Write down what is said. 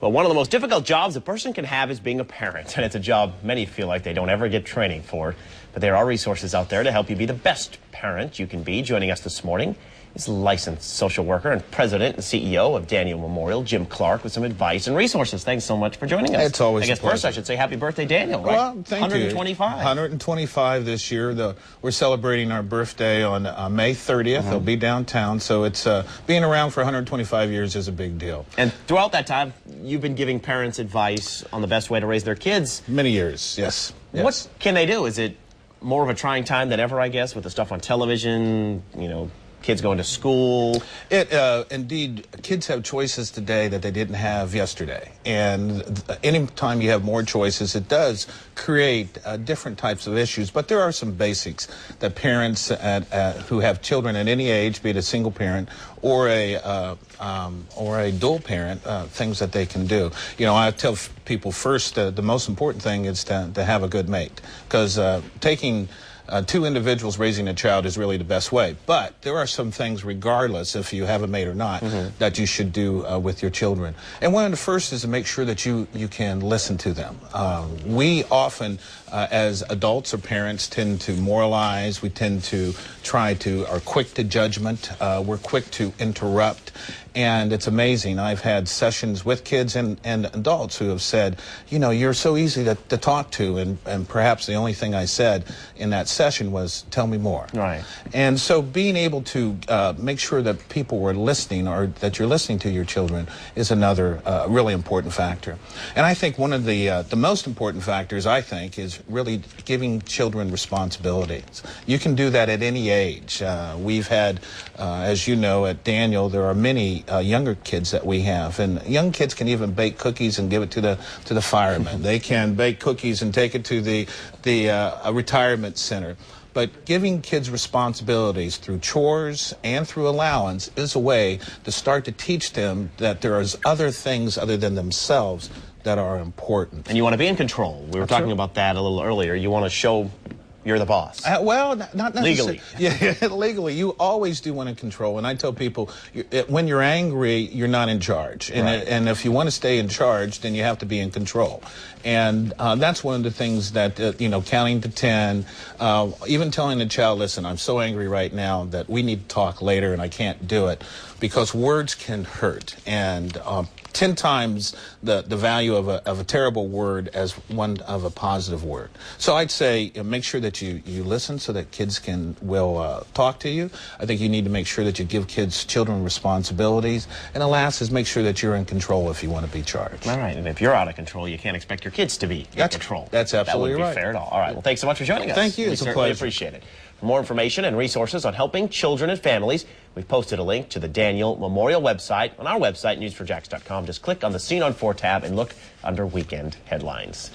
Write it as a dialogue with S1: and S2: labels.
S1: Well, one of the most difficult jobs a person can have is being a parent, and it's a job many feel like they don't ever get training for. But there are resources out there to help you be the best parent you can be. Joining us this morning is licensed social worker and president and CEO of Daniel Memorial, Jim Clark, with some advice and resources. Thanks so much for joining us.
S2: It's always
S1: I guess
S2: a pleasure.
S1: first I should say happy birthday, Daniel, right?
S2: Well, thank
S1: 125.
S2: you. 125 this year. We're celebrating our birthday on May 30th. It'll be downtown, so it's being around for 125 years is a big deal.
S1: And throughout that time, you've been giving parents advice on the best way to raise their kids.
S2: Many years, yes.
S1: What can they do? Is it more of a trying time than ever, I guess, with the stuff on television, you know, kids going to school?
S2: Indeed, kids have choices today that they didn't have yesterday. And anytime you have more choices, it does create different types of issues. But there are some basics that parents who have children at any age, be it a single parent or a dual parent, things that they can do. You know, I tell people first, the most important thing is to have a good mate. Because taking two individuals raising a child is really the best way. But there are some things, regardless if you have a mate or not, that you should do with your children. And one of the first is to make sure that you can listen to them. We often, as adults or parents, tend to moralize. We tend to are quick to judgment. We're quick to interrupt. And it's amazing. I've had sessions with kids and adults who have said, you know, you're so easy to talk to, and perhaps the only thing I said in that session was, tell me more.
S1: Right.
S2: And so being able to make sure that people were listening, or that you're listening to your children, is another really important factor. And I think one of the most important factors, I think, is really giving children responsibilities. You can do that at any age. We've had, as you know, at Daniel, there are many younger kids that we have, and young kids can even bake cookies and give it to the firemen. They can bake cookies and take it to the retirement center. But giving kids responsibilities through chores and through allowance is a way to start to teach them that there is other things other than themselves that are important.
S1: And you want to be in control. We were talking about that a little earlier. You want to show you're the boss.
S2: Well, not necessarily.
S1: Legally.
S2: Yeah, legally. You always do want to control. And I tell people, when you're angry, you're not in charge. And, and if you want to stay in charge, then you have to be in control. And that's one of the things that, you know, counting to 10, even telling the child, listen, I'm so angry right now that we need to talk later and I can't do it. Because words can hurt. And 10 times the value of a terrible word as one of a positive word. So I'd say make sure that you listen so that kids will talk to you. I think you need to make sure that you give children responsibilities. And the last is make sure that you're in control if you want to be charged.
S1: All right, and if you're out of control, you can't expect your kids to be in control.
S2: That's absolutely
S1: right. That wouldn't be fair at all. All right, well, thanks so much for joining us.
S2: Thank you. It's a pleasure.
S1: We appreciate it. For more information and resources on helping children and families, we've posted a link to the Daniel Memorial website on our website, news4jax.com. Just click on the Scene on 4 tab and look under Weekend Headlines.